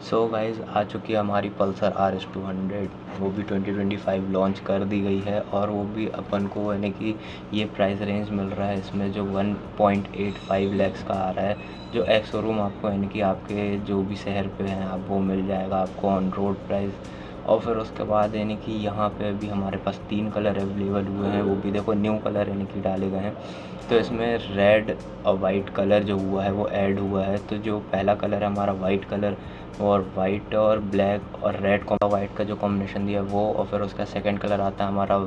So guys आ चुकी है हमारी पल्सर RS 200, वो भी 2025 लॉन्च कर दी गई है। और वो भी अपन को यानी कि ये प्राइस रेंज मिल रहा है इसमें जो 1.85 लैक्स का आ रहा है, जो एक्स शोरूम आपको यानी कि आपके जो भी शहर पे हैं आप वो मिल जाएगा आपको ऑन रोड प्राइस। और फिर उसके बाद यानी कि यहाँ पे अभी हमारे पास 3 कलर अवेलेबल हुए हैं, वो भी देखो न्यू कलर यानी कि डाले गए हैं। तो इसमें रेड और वाइट कलर जो हुआ है वो ऐड हुआ है। तो जो पहला कलर है हमारा वाइट कलर, और वाइट और ब्लैक और रेड वाइट का जो कॉम्बिनेशन दिया है वो, और फिर उसका सेकंड कलर आता है हमारा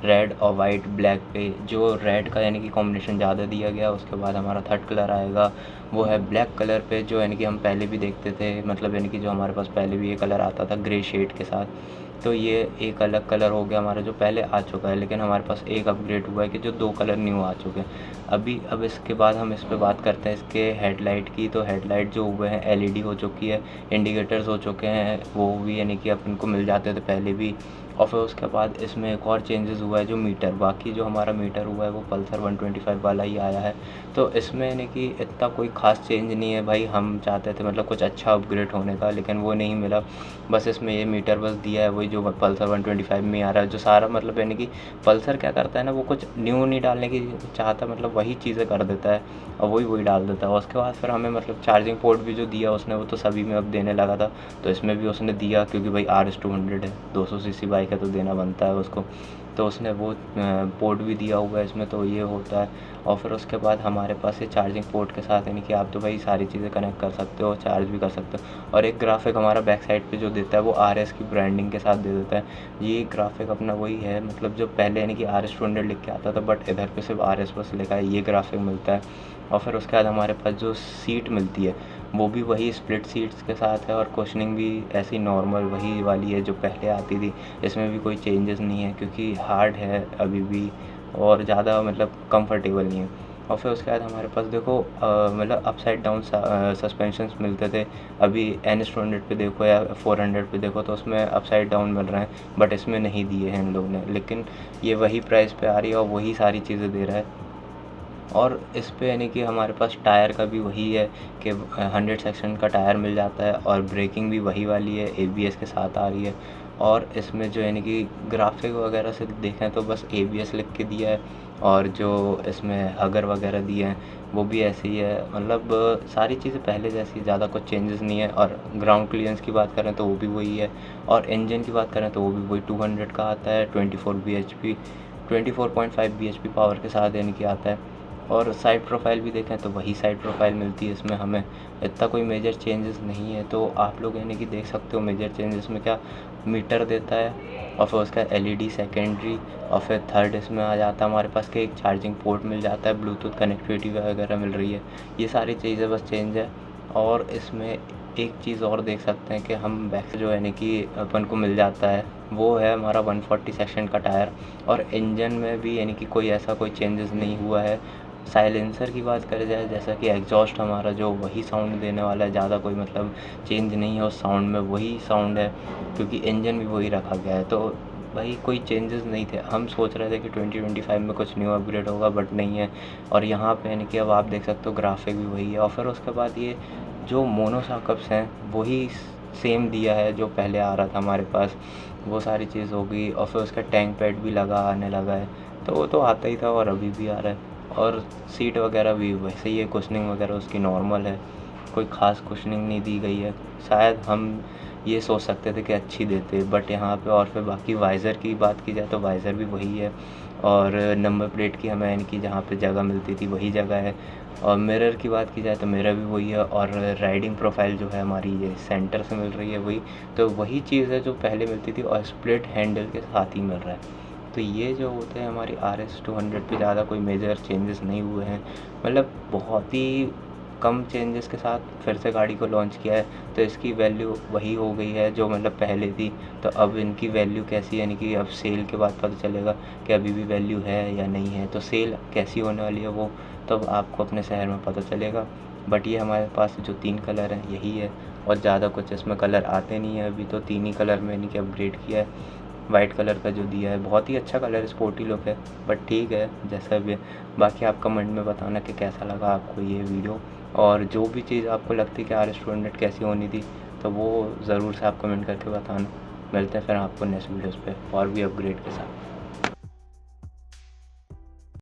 रेड और वाइट ब्लैक पे, जो रेड का यानी कि कॉम्बिनेशन ज़्यादा दिया गया। उसके बाद हमारा थर्ड कलर आएगा वो है ब्लैक कलर पे, जो यानी कि हम पहले भी देखते थे, मतलब यानी कि जो हमारे पास पहले भी ये कलर आता था ग्रे शेड के साथ। तो ये एक अलग कलर हो गया हमारा जो पहले आ चुका है, लेकिन हमारे पास एक अपग्रेड हुआ है कि जो 2 कलर न्यू आ चुके हैं। अब इसके बाद हम इस पे बात करते हैं इसके हेडलाइट की। तो हेडलाइट जो हुए हैं LED हो चुकी है, इंडिकेटर्स हो चुके हैं, वो भी यानी कि अपन को मिल जाते थे पहले भी। और फिर उसके बाद इसमें एक और चेंजेस हुआ है जो मीटर, बाकी जो हमारा मीटर हुआ है वो पल्सर 125 वाला ही आया है। तो इसमें यानी कि इतना कोई ख़ास चेंज नहीं है भाई, हम चाहते थे मतलब कुछ अच्छा अपग्रेड होने का, लेकिन वो नहीं मिला। बस इसमें ये मीटर बस दिया है वही जो पल्सर 125 में आ रहा है, जो सारा मतलब यानी कि पल्सर क्या करता है ना, वो कुछ न्यू नहीं डालने की चाहता, मतलब वही चीज़ें कर देता है और वही डाल देता है। और उसके बाद फिर हमें मतलब चार्जिंग पोर्ट भी जो दिया उसने वो तो सभी में अब देने लगा था, तो इसमें भी उसने दिया, क्योंकि भाई RS 200 है, 200 सीसी बाइक है तो देना बनता है उसको। तो उसने वो पोर्ट भी दिया हुआ है इसमें, तो ये होता है। और फिर उसके बाद हमारे पास ये चार्जिंग पोर्ट के साथ यानी कि आप तो भाई सारी चीज़ें कनेक्ट कर सकते हो, चार्ज भी कर सकते हो। और एक ग्राफिक हमारा बैक साइड पे जो देता है वो RS की ब्रांडिंग के साथ दे देता है। ये ग्राफिक अपना वही है, मतलब जो पहले यानी कि RS 200 लिख के आता था, बट इधर पे सिर्फ RS बस लिखा है, ये ग्राफिक मिलता है। और फिर उसके बाद हमारे पास जो सीट मिलती है वो भी वही स्प्लिट सीट्स के साथ है, और कुशनिंग भी ऐसी नॉर्मल वही वाली है जो पहले आती थी। इसमें भी कोई चेंजेस नहीं है क्योंकि हार्ड है अभी भी, और ज़्यादा मतलब कंफर्टेबल नहीं है। और फिर उसके बाद हमारे पास देखो मतलब अपसाइड डाउन सस्पेंशंस मिलते थे। अभी NS 200 पे देखो या 400 पे देखो तो उसमें अपसाइड डाउन मिल रहे हैं, बट इसमें नहीं दिए हैं इन लोगों ने। लेकिन ये वही प्राइस पे आ रही है और वही सारी चीज़ें दे रहा है। और इस पे यानी कि हमारे पास टायर का भी वही है कि 100 सेक्शन का टायर मिल जाता है, और ब्रेकिंग भी वही वाली है, ABS के साथ आ रही है। और इसमें जो यानी कि ग्राफिक वगैरह से देखें तो बस ABS लिख के दिया है, और जो इसमें हगर वगैरह दिए हैं वो भी ऐसे ही है। मतलब सारी चीज़ें पहले जैसी, ज़्यादा कुछ चेंजेस नहीं है। और ग्राउंड क्लियरेंस की बात करें तो वो भी वही है, और इंजन की बात करें तो वो भी वही 200 का आता है, 24 bhp 24.5 bhp पावर के साथ यानी कि आता है। और साइड प्रोफाइल भी देखें तो वही साइड प्रोफाइल मिलती है इसमें हमें, इतना कोई मेजर चेंजेस नहीं है। तो आप लोग यानी कि देख सकते हो मेजर चेंजेस में क्या, मीटर देता है, और फिर उसका LED सेकेंडरी, और फिर थर्ड इसमें आ जाता है हमारे पास कि एक चार्जिंग पोर्ट मिल जाता है, ब्लूटूथ कनेक्टिविटी वगैरह मिल रही है। ये सारी चीज़ें बस चेंज है। और इसमें एक चीज़ और देख सकते हैं कि हम बैक से जो यानी कि अपन को मिल जाता है वो है हमारा 140 सेक्शन का टायर। और इंजन में भी यानी कि कोई ऐसा कोई चेंजेस नहीं हुआ है। साइलेंसर की बात करी जाए, जैसा कि एग्जॉस्ट हमारा जो वही साउंड देने वाला है, ज़्यादा कोई मतलब चेंज नहीं है उस साउंड में, वही साउंड है, क्योंकि इंजन भी वही रखा गया है। तो भाई कोई चेंजेस नहीं थे। हम सोच रहे थे कि 2025 में कुछ न्यू अपग्रेड होगा, बट नहीं है। और यहाँ पे यानी कि अब आप देख सकते हो ग्राफिक भी वही है। और फिर उसके बाद ये जो मोनोसॉकप्स हैं वही सेम दिया है जो पहले आ रहा था हमारे पास, वो सारी चीज़ हो गई। और फिर उसका टैंक पैड भी आने लगा है, तो वो तो आता ही था और अभी भी आ रहा है। और सीट वगैरह भी वैसे ही है, कुशनिंग वगैरह उसकी नॉर्मल है, कोई ख़ास कुशनिंग नहीं दी गई है। शायद हम ये सोच सकते थे कि अच्छी देते, बट यहाँ पे। और फिर बाकी वाइज़र की बात की जाए तो वाइज़र भी वही है, और नंबर प्लेट की हमें यानी कि जहाँ पे जगह मिलती थी वही जगह है। और मिरर की बात की जाए तो मिरर भी वही है, और राइडिंग प्रोफाइल जो है हमारी ये सेंटर से मिल रही है वही। तो वही चीज़ है जो पहले मिलती थी, और स्प्लिट हैंडल के साथ ही मिल रहा है। तो ये जो होते हैं हमारी RS 200 पे ज़्यादा कोई मेजर चेंजेस नहीं हुए हैं, मतलब बहुत ही कम चेंजेस के साथ फिर से गाड़ी को लॉन्च किया है। तो इसकी वैल्यू वही हो गई है जो मतलब पहले थी। तो अब इनकी वैल्यू कैसी, यानी कि अब सेल के बाद पता चलेगा कि अभी भी वैल्यू है या नहीं है। तो सेल कैसी होने वाली है वो तब आपको अपने शहर में पता चलेगा। बट ये हमारे पास जो 3 कलर हैं यही है, और ज़्यादा कुछ इसमें कलर आते नहीं हैं। अभी तो 3 ही कलर में यानी कि अपग्रेड किया है। वाइट कलर का जो दिया है बहुत ही अच्छा कलर, स्पोर्टी लुक है, बट ठीक है जैसा भी है। बाकी आप कमेंट में बताना कि कैसा लगा आपको ये वीडियो। और जो भी चीज़ आपको लगती है कि RS 200 कैसी होनी थी, तो वो ज़रूर से आप कमेंट करके बताना। मिलते हैं फिर आपको नेक्स्ट वीडियोज़ पे और भी अपग्रेड के साथ।